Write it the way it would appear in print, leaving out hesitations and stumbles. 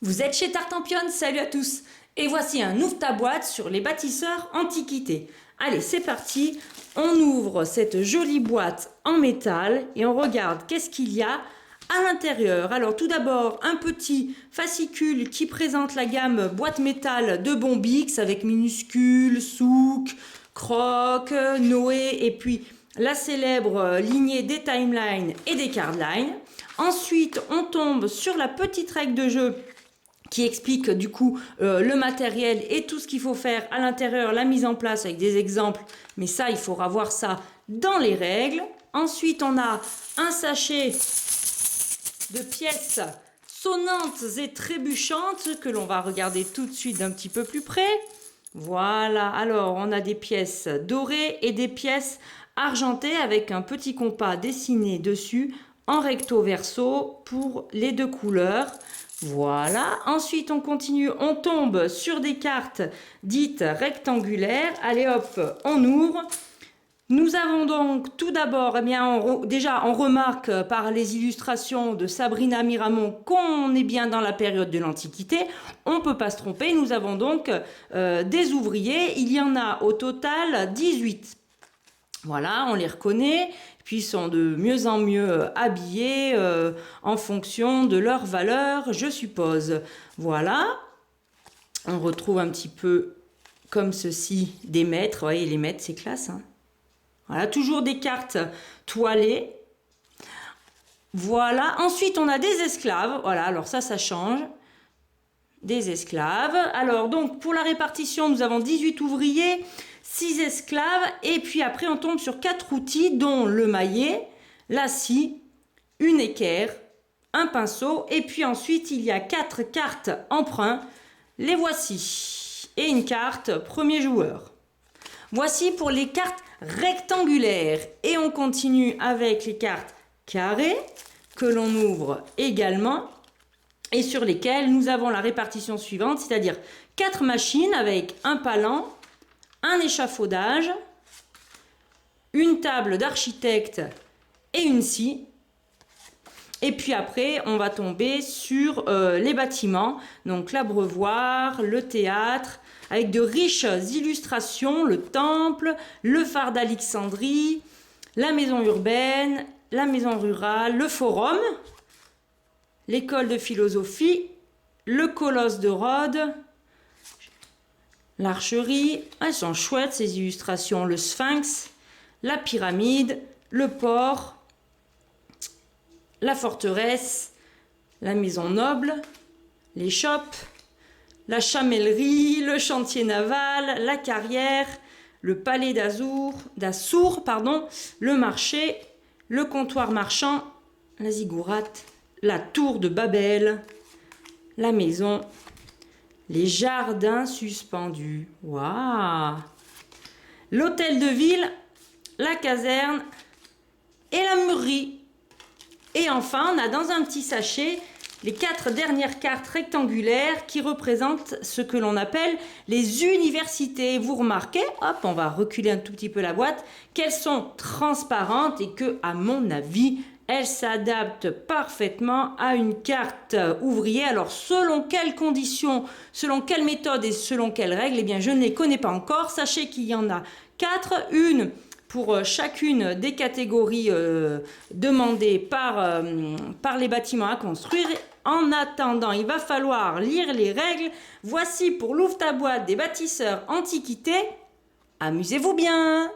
Vous êtes chez Tartampion, salut à tous. Et voici un ouvre ta boîte sur les bâtisseurs antiquités. Allez, c'est parti. On ouvre cette jolie boîte en métal et on regarde qu'est-ce qu'il y a à l'intérieur. Alors tout d'abord, un petit fascicule qui présente la gamme boîte métal de Bombix avec minuscules, souk, croc, Noé et puis la célèbre lignée des timelines et des cardlines. Ensuite, on tombe sur la petite règle de jeu qui explique du coup le matériel et tout ce qu'il faut faire à l'intérieur, la mise en place avec des exemples. Mais ça, il faudra voir ça dans les règles. Ensuite, on a un sachet de pièces sonnantes et trébuchantes que l'on va regarder tout de suite d'un petit peu plus près. Voilà, alors on a des pièces dorées et des pièces argentées avec un petit compas dessiné dessus en recto verso pour les deux couleurs. Voilà, ensuite on continue, on tombe sur des cartes dites rectangulaires. Allez hop, on ouvre. Nous avons donc tout d'abord, déjà on remarque par les illustrations de Sabrina Miramont qu'on est bien dans la période de l'Antiquité. On ne peut pas se tromper, nous avons donc des ouvriers, il y en a au total 18. Voilà, on les reconnaît, puis ils sont de mieux en mieux habillés en fonction de leur valeur, je suppose. Voilà, on retrouve un petit peu comme ceci des maîtres. Vous voyez, les maîtres, c'est classe, hein. Voilà, toujours des cartes toilées. Voilà, ensuite on a des esclaves. Voilà, alors ça change. Des esclaves. Alors donc pour la répartition, nous avons 18 ouvriers, 6 esclaves. Et puis après on tombe sur 4 outils dont le maillet, la scie, une équerre, un pinceau. Et puis ensuite il y a 4 cartes emprunt. Les voici. Et une carte premier joueur. Voici pour les cartes rectangulaires. Et on continue avec les cartes carrées que l'on ouvre également et sur lesquelles nous avons la répartition suivante, c'est-à-dire 4 machines avec un palan, un échafaudage, une table d'architecte et une scie. Et puis après, on va tomber sur les bâtiments, donc l'abreuvoir, le théâtre, avec de riches illustrations, le temple, le phare d'Alexandrie, la maison urbaine, la maison rurale, le forum, l'école de philosophie, le colosse de Rhodes, l'archerie. Elles sont chouettes ces illustrations, le sphinx, la pyramide, le port, la forteresse, la maison noble, les chopes, la chamellerie, le chantier naval, la carrière, le palais d'Assour, le marché, le comptoir marchand, la ziggourate, la tour de Babel, la maison, les jardins suspendus, waouh, l'hôtel de ville, la caserne et la mûrerie. Et enfin, on a dans un petit sachet les 4 dernières cartes rectangulaires qui représentent ce que l'on appelle les universités. Vous remarquez, hop, on va reculer un tout petit peu la boîte, qu'elles sont transparentes et que, à mon avis, elles s'adaptent parfaitement à une carte ouvrier. Alors, selon quelles conditions, selon quelle méthode et selon quelles règles, eh bien, je ne les connais pas encore. Sachez qu'il y en a 4, une pour chacune des catégories demandées par les bâtiments à construire. En attendant, il va falloir lire les règles. Voici pour l'ouvre ta boîte des bâtisseurs antiquités. Amusez-vous bien!